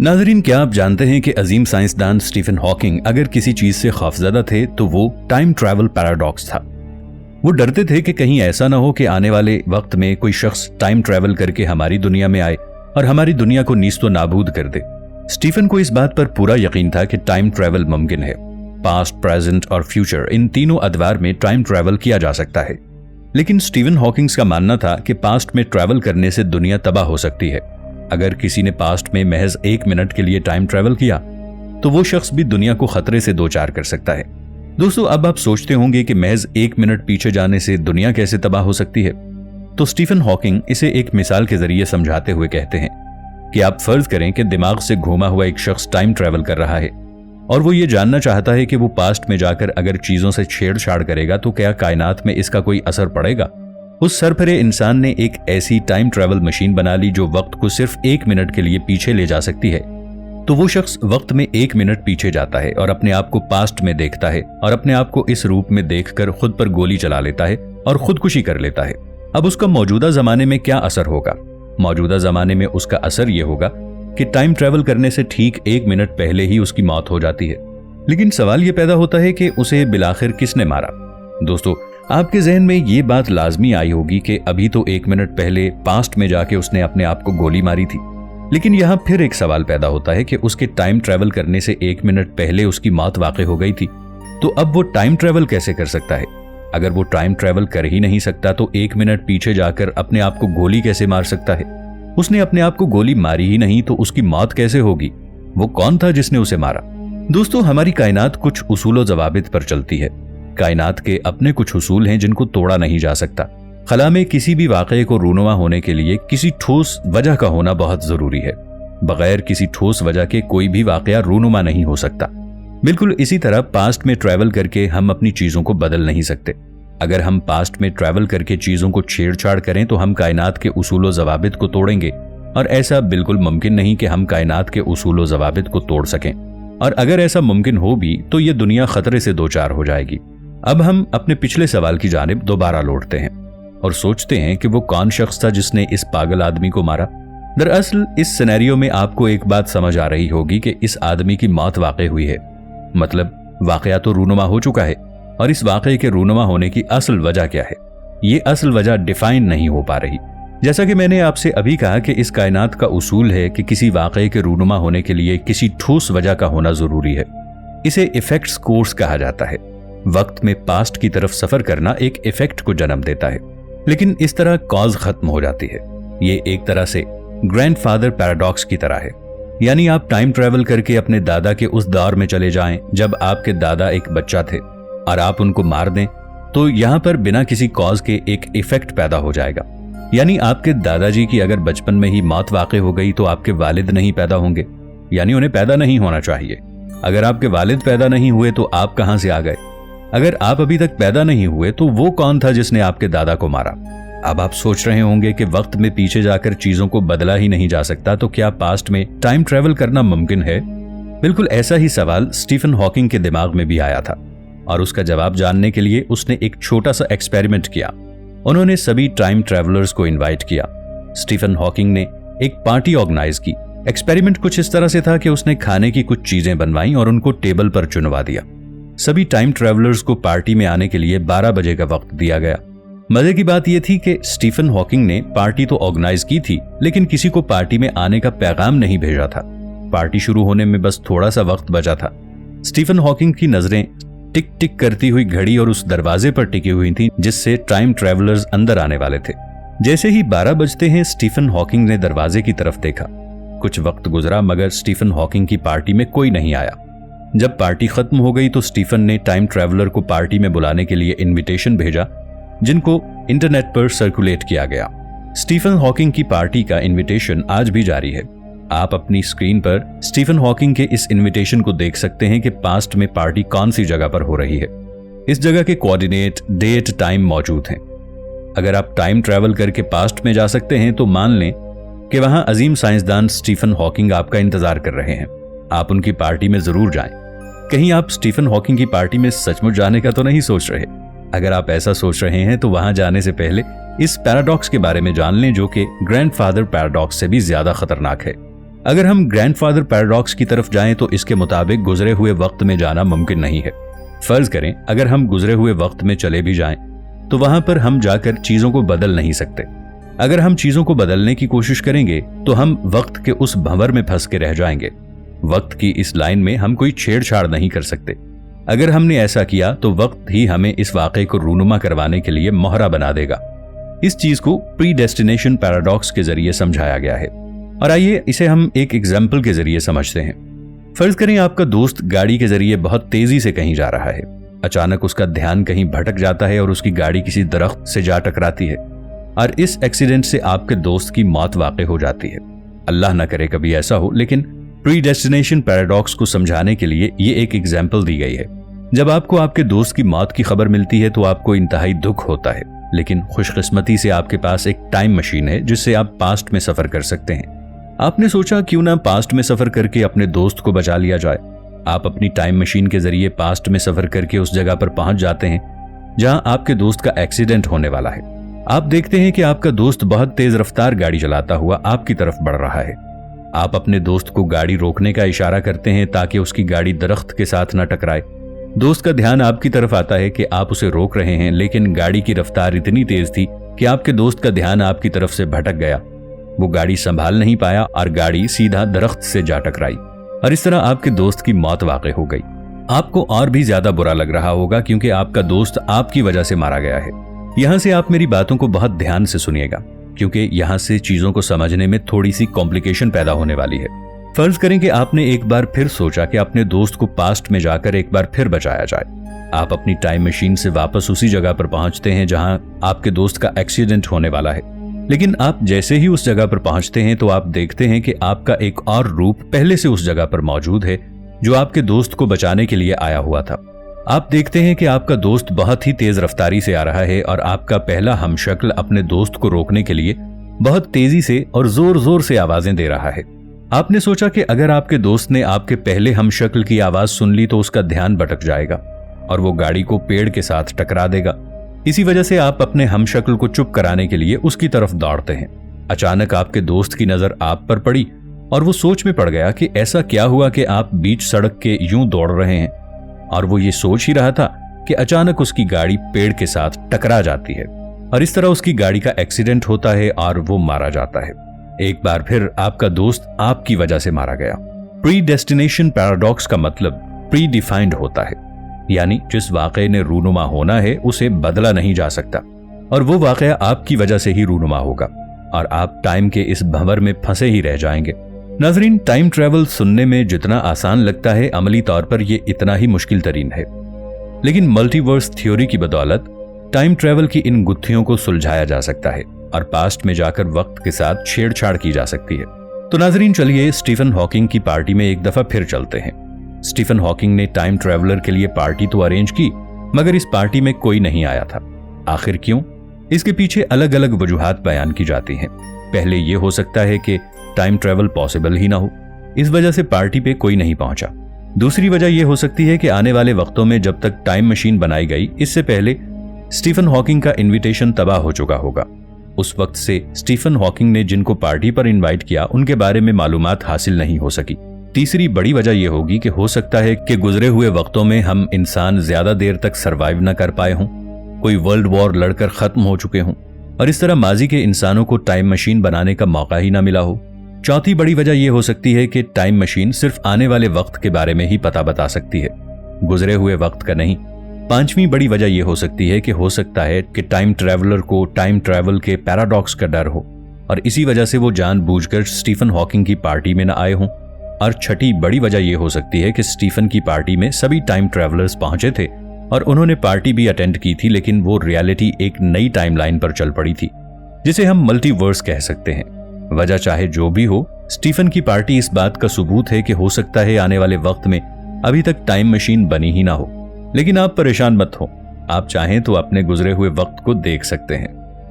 नाज़रीन, क्या आप जानते हैं कि अजीम साइंसदान स्टीफन हॉकिंग अगर किसी चीज से खौफजदा थे तो वो टाइम ट्रैवल पैराडॉक्स था। वो डरते थे कि कहीं ऐसा ना हो कि आने वाले वक्त में कोई शख्स टाइम ट्रैवल करके हमारी दुनिया में आए और हमारी दुनिया को नीस्तो नाबूद कर दे। स्टीफन को इस बात पर पूरा यकीन था कि टाइम ट्रैवल मुमकिन है। पास्ट, प्रेजेंट और फ्यूचर, इन तीनों अदवार में टाइम ट्रैवल किया जा सकता है। लेकिन स्टीफन हॉकिंग्स का मानना था कि पास्ट में ट्रैवल करने से दुनिया तबाह हो सकती है। अगर किसी ने पास्ट में महज 1 मिनट के लिए टाइम ट्रैवल किया तो वो शख्स भी दुनिया को खतरे से दो चार कर सकता है। दोस्तों, अब आप सोचते होंगे कि महज 1 मिनट पीछे जाने से दुनिया कैसे तबाह हो सकती है। तो स्टीफन हॉकिंग इसे एक मिसाल के जरिए समझाते हुए कहते हैं कि आप फर्ज करें कि दिमाग से घूमा हुआ एक शख्स टाइम ट्रैवल कर रहा है और वो ये जानना चाहता है कि वो पास्ट में जाकर अगर चीजों से छेड़छाड़ करेगा तो क्या कायनात में इसका कोई असर पड़ेगा। उस सरफरे इंसान ने एक ऐसी टाइम ट्रैवल मशीन बना ली जो वक्त को सिर्फ 1 मिनट के लिए पीछे ले जा सकती है। तो वो शख्स वक्त में 1 मिनट पीछे जाता है और अपने आप को पास्ट में देखता है और अपने आप को इस रूप में देखकर खुद पर गोली चला लेता है और खुदकुशी कर लेता है। अब उसका मौजूदा जमाने में क्या असर होगा? मौजूदा जमाने में उसका असर यह होगा कि टाइम ट्रैवल करने से ठीक 1 मिनट पहले ही उसकी मौत हो जाती है। लेकिन सवाल यह पैदा होता है कि उसे बिलाखिर किसने मारा? दोस्तों, आपके जहन में ये बात लाजमी आई होगी कि अभी तो 1 मिनट पहले पास्ट में जाके उसने अपने आप को गोली मारी थी। लेकिन यहां फिर एक सवाल पैदा होता है कि उसके टाइम ट्रैवल करने से 1 मिनट पहले उसकी मौत वाक़ई हो गई थी, तो अब वो टाइम ट्रैवल कैसे कर सकता है? अगर वो टाइम ट्रैवल कर ही नहीं सकता तो 1 मिनट पीछे जाकर अपने आप को गोली कैसे मार सकता है? उसने अपने आप को गोली मारी ही नहीं तो उसकी मौत कैसे होगी? वो कौन था जिसने उसे मारा? दोस्तों, हमारी कायनात कुछ उसूल जवाबित पर चलती है। कायनात के अपने कुछ उसूल हैं जिनको तोड़ा नहीं जा सकता। खला में किसी भी वाक़े को रूनुमा होने के लिए किसी ठोस वजह का होना बहुत जरूरी है। बगैर किसी ठोस वजह के कोई भी वाक़या रूनुमा नहीं हो सकता। बिल्कुल इसी तरह पास्ट में ट्रैवल करके हम अपनी चीजों को बदल नहीं सकते। अगर हम पास्ट में ट्रैवल करके चीजों को छेड़छाड़ करें तो हम कायनात के उसूल जवाबित को तोड़ेंगे, और ऐसा बिल्कुल मुमकिन नहीं कि हम कायनात के उसूल जवाबित को तोड़ सकें। और अगर ऐसा मुमकिन हो भी तो यह दुनिया खतरे से दो चार हो जाएगी। अब हम अपने पिछले सवाल की जानिब दोबारा लौटते हैं और सोचते हैं कि वो कौन शख्स था जिसने इस पागल आदमी को मारा। दरअसल इस सिनेरियो में आपको एक बात समझ आ रही होगी कि इस आदमी की मौत वाक़ई हुई है। मतलब वाक़या तो रूनुमा हो चुका है, और इस वाक़े के रूनुमा होने की असल वजह क्या है, ये असल वजह डिफाइन नहीं हो पा रही। जैसा कि मैंने आपसे अभी कहा कि इस कायनात का उसूल है कि किसी वाक़े के रूनुमा होने के लिए किसी ठोस वजह का होना जरूरी है। इसे इफेक्ट्स कोर्स कहा जाता है। वक्त में पास्ट की तरफ सफर करना एक इफेक्ट को जन्म देता है, लेकिन इस तरह कॉज खत्म हो जाती है। ये एक तरह से ग्रैंडफादर पैराडॉक्स की तरह है। यानी आप टाइम ट्रैवल करके अपने दादा के उस दौर में चले जाएं जब आपके दादा एक बच्चा थे और आप उनको मार दें, तो यहां पर बिना किसी कॉज के एक इफेक्ट पैदा हो जाएगा। यानी आपके दादाजी की अगर बचपन में ही मौत वाक़ई हो गई तो आपके वालिद नहीं पैदा होंगे, यानी उन्हें पैदा नहीं होना चाहिए। अगर आपके वालिद पैदा नहीं हुए तो आप कहां से आ गए? अगर आप अभी तक पैदा नहीं हुए तो वो कौन था जिसने आपके दादा को मारा? अब आप सोच रहे होंगे कि वक्त में पीछे जाकर चीजों को बदला ही नहीं जा सकता, तो क्या पास्ट में टाइम ट्रैवल करना मुमकिन है? बिल्कुल ऐसा ही सवाल स्टीफन हॉकिंग के दिमाग में भी आया था, और उसका जवाब जानने के लिए उसने एक छोटा सा एक्सपेरिमेंट किया। उन्होंने सभी टाइम ट्रैवलर्स को इनवाइट किया। स्टीफन हॉकिंग ने एक पार्टी ऑर्गेनाइज की। एक्सपेरिमेंट कुछ इस तरह से था कि उसने खाने की कुछ चीजें बनवाई और उनको टेबल पर चुनवा दिया। सभी टाइम ट्रैवलर्स को पार्टी में आने के लिए 12 बजे का वक्त दिया गया। मजे की बात यह थी कि स्टीफन हॉकिंग ने पार्टी तो ऑर्गेनाइज की थी, लेकिन किसी को पार्टी में आने का पैगाम नहीं भेजा था। पार्टी शुरू होने में बस थोड़ा सा वक्त बचा था। स्टीफन हॉकिंग की नजरें टिक टिक करती हुई घड़ी और उस दरवाजे पर टिकी हुई थी जिससे टाइम ट्रैवलर्स अंदर आने वाले थे। जैसे ही 12 बजते हैं, स्टीफन हॉकिंग ने दरवाजे की तरफ देखा। कुछ वक्त गुजरा मगर स्टीफन हॉकिंग की पार्टी में कोई नहीं आया। जब पार्टी खत्म हो गई तो स्टीफन ने टाइम ट्रैवलर को पार्टी में बुलाने के लिए इनविटेशन भेजा, जिनको इंटरनेट पर सर्कुलेट किया गया। स्टीफन हॉकिंग की पार्टी का इनविटेशन आज भी जारी है। आप अपनी स्क्रीन पर स्टीफन हॉकिंग के इस इनविटेशन को देख सकते हैं कि पास्ट में पार्टी कौन सी जगह पर हो रही है। इस जगह के कोऑर्डिनेट, डेट, टाइम मौजूद हैं। अगर आप टाइम ट्रैवल करके पास्ट में जा सकते हैं तो मान लें कि वहां अजीम साइंसदान स्टीफन हॉकिंग आपका इंतजार कर रहे हैं। आप उनकी पार्टी में जरूर जाएं। कहीं आप स्टीफन हॉकिंग की पार्टी में सचमुच जाने का तो नहीं सोच रहे? अगर आप ऐसा सोच रहे हैं तो वहां जाने से पहले इस पैराडॉक्स के बारे में जान लें, जो कि ग्रैंडफादर पैराडॉक्स से भी ज्यादा खतरनाक है। अगर हम ग्रैंडफादर पैराडॉक्स की तरफ जाएं तो इसके मुताबिक गुजरे हुए वक्त में जाना मुमकिन नहीं है। फर्ज करें अगर हम गुजरे हुए वक्त में चले भी जाएं तो वहां पर हम जाकर चीजों को बदल नहीं सकते। अगर हम चीजों को बदलने की कोशिश करेंगे तो हम वक्त के उस भंवर में फंस के रह जाएंगे। वक्त की इस लाइन में हम कोई छेड़छाड़ नहीं कर सकते। अगर हमने ऐसा किया तो वक्त ही हमें इस वाकये को रूनुमा करवाने के लिए मोहरा बना देगा। इस चीज को प्रीडेस्टिनेशन पैराडॉक्स के जरिए समझाया गया है और आइए इसे हम एक एग्जाम्पल के जरिए समझते हैं। फर्ज करें आपका दोस्त गाड़ी के जरिए बहुत तेजी से कहीं जा रहा है। अचानक उसका ध्यान कहीं भटक जाता है और उसकी गाड़ी किसी दरख्त से जा टकराती है और इस एक्सीडेंट से आपके दोस्त की मौत वाक़ई हो जाती है। अल्लाह ना करे कभी ऐसा हो, लेकिन प्रीडेस्टिनेशन पैराडॉक्स को समझाने के लिए ये एक एग्जाम्पल दी गई है। जब आपको आपके दोस्त की मौत की खबर मिलती है तो आपको इंतहाई दुख होता है, लेकिन खुशकिस्मती से आपके पास एक टाइम मशीन है जिससे आप पास्ट में सफर कर सकते हैं। आपने सोचा क्यों ना पास्ट में सफर करके अपने दोस्त को बचा लिया जाए। आप अपनी टाइम मशीन के जरिए पास्ट में सफर करके उस जगह पर पहुंच जाते हैं जहां आपके दोस्त का एक्सीडेंट होने वाला है। आप देखते हैं कि आपका दोस्त बहुत तेज रफ्तार गाड़ी चलाता हुआ आपकी तरफ बढ़ रहा है। आप अपने दोस्त को गाड़ी रोकने का इशारा करते हैं ताकि उसकी गाड़ी दरख्त के साथ न टकराए। दोस्त का ध्यान आपकी तरफ आता है कि आप उसे रोक रहे हैं, लेकिन गाड़ी की रफ्तार इतनी तेज थी कि आपके दोस्त का ध्यान आपकी तरफ से भटक गया। वो गाड़ी संभाल नहीं पाया और गाड़ी सीधा दरख्त से जा टकराई और इस तरह आपके दोस्त की मौत वाक़ई हो गई। आपको और भी ज्यादा बुरा लग रहा होगा क्योंकि आपका दोस्त आपकी वजह से मारा गया है। यहां से आप मेरी बातों को बहुत ध्यान से सुनिएगा क्योंकि यहां से चीजों को समझने में थोड़ी सी कॉम्प्लिकेशन पैदा होने वाली है। फर्ज करें कि आपने एक बार फिर सोचा कि अपने दोस्त को पास्ट में जाकर एक बार फिर बचाया जाए। आप अपनी टाइम मशीन से वापस उसी जगह पर पहुंचते हैं जहां आपके दोस्त का एक्सीडेंट होने वाला है, लेकिन आप जैसे ही उस जगह पर पहुंचते हैं तो आप देखते हैं कि आपका एक और रूप पहले से उस जगह पर मौजूद है जो आपके दोस्त को बचाने के लिए आया हुआ था। आप देखते हैं कि आपका दोस्त बहुत ही तेज रफ्तारी से आ रहा है और आपका पहला हमशक्ल अपने दोस्त को रोकने के लिए बहुत तेजी से और जोर जोर से आवाजें दे रहा है। आपने सोचा कि अगर आपके दोस्त ने आपके पहले हमशक्ल की आवाज सुन ली तो उसका ध्यान भटक जाएगा और वो गाड़ी को पेड़ के साथ टकरा देगा। इसी वजह से आप अपने हमशक्ल को चुप कराने के लिए उसकी तरफ दौड़ते हैं। अचानक आपके दोस्त की नजर आप पर पड़ी और वो सोच में पड़ गया कि ऐसा क्या हुआ कि आप बीच सड़क के यूं दौड़ रहे हैं, और वो ये सोच ही रहा था कि अचानक उसकी गाड़ी पेड़ के साथ टकरा जाती है और इस तरह उसकी गाड़ी का एक्सीडेंट होता है और वो मारा जाता है। एक बार फिर आपका दोस्त आपकी वजह से मारा गया। प्रीडेस्टिनेशन पैराडॉक्स का मतलब प्री डिफाइंड होता है, यानी जिस वाकये ने रूनुमा होना है उसे बदला नहीं जा सकता और वो वाकया आपकी वजह से ही रूनुमा होगा और आप टाइम के इस भंवर में फंसे ही रह जाएंगे। नाजरीन, टाइम ट्रेवल सुनने में जितना आसान लगता है अमली तौर पर यह इतना ही मुश्किल तरीन है, लेकिन मल्टीवर्स थ्योरी की बदौलत टाइम ट्रेवल की इन गुत्थियों को सुलझाया जा सकता है और पास्ट में जाकर वक्त के साथ छेड़छाड़ की जा सकती है। तो नाजरीन, चलिए स्टीफन हॉकिंग की पार्टी में एक दफा फिर चलते हैं। स्टीफन हॉकिंग ने टाइम ट्रेवलर के लिए पार्टी तो अरेंज की, मगर इस पार्टी में कोई नहीं आया था। आखिर क्यों? इसके पीछे अलग अलग वजूहात बयान की जाती हैं। पहले यह हो सकता है कि टाइम ट्रेवल पॉसिबल ही ना हो, इस वजह से पार्टी पे कोई नहीं पहुंचा। दूसरी वजह यह हो सकती है कि आने वाले वक्तों में जब तक टाइम मशीन बनाई गई इससे पहले स्टीफन हॉकिंग का इनविटेशन तबाह हो चुका होगा। उस वक्त से स्टीफन हॉकिंग ने जिनको पार्टी पर इनवाइट किया उनके बारे में मालूमात हासिल नहीं हो सकी। तीसरी बड़ी वजह यह होगी कि हो सकता है कि गुजरे हुए वक्तों में हम इंसान ज्यादा देर तक सरवाइव न कर पाए हों, कोई वर्ल्ड वॉर लड़कर खत्म हो चुके हों और इस तरह माजी के इंसानों को टाइम मशीन बनाने का मौका ही ना मिला हो। चौथी बड़ी वजह यह हो सकती है कि टाइम मशीन सिर्फ आने वाले वक्त के बारे में ही पता बता सकती है, गुजरे हुए वक्त का नहीं। पांचवी बड़ी वजह यह हो सकती है कि हो सकता है कि टाइम ट्रैवलर को टाइम ट्रैवल के पैराडॉक्स का डर हो और इसी वजह से वो जानबूझकर स्टीफन हॉकिंग की पार्टी में न आए हों। और छठी बड़ी वजह यह हो सकती है कि स्टीफन की पार्टी में सभी टाइम ट्रैवलर्स पहुंचे थे और उन्होंने पार्टी भी अटेंड की थी, लेकिन वो रियलिटी एक नई टाइमलाइन पर चल पड़ी थी जिसे हम मल्टीवर्स कह सकते हैं। वजह चाहे जो भी हो, स्टीफन की पार्टी इस बात का सबूत है कि हो सकता है आने वाले वक्त में अभी तक टाइम मशीन बनी ही ना हो। लेकिन आप परेशान मत हो, आप चाहें तो अपने गुजरे हुए वक्त को देख सकते हैं।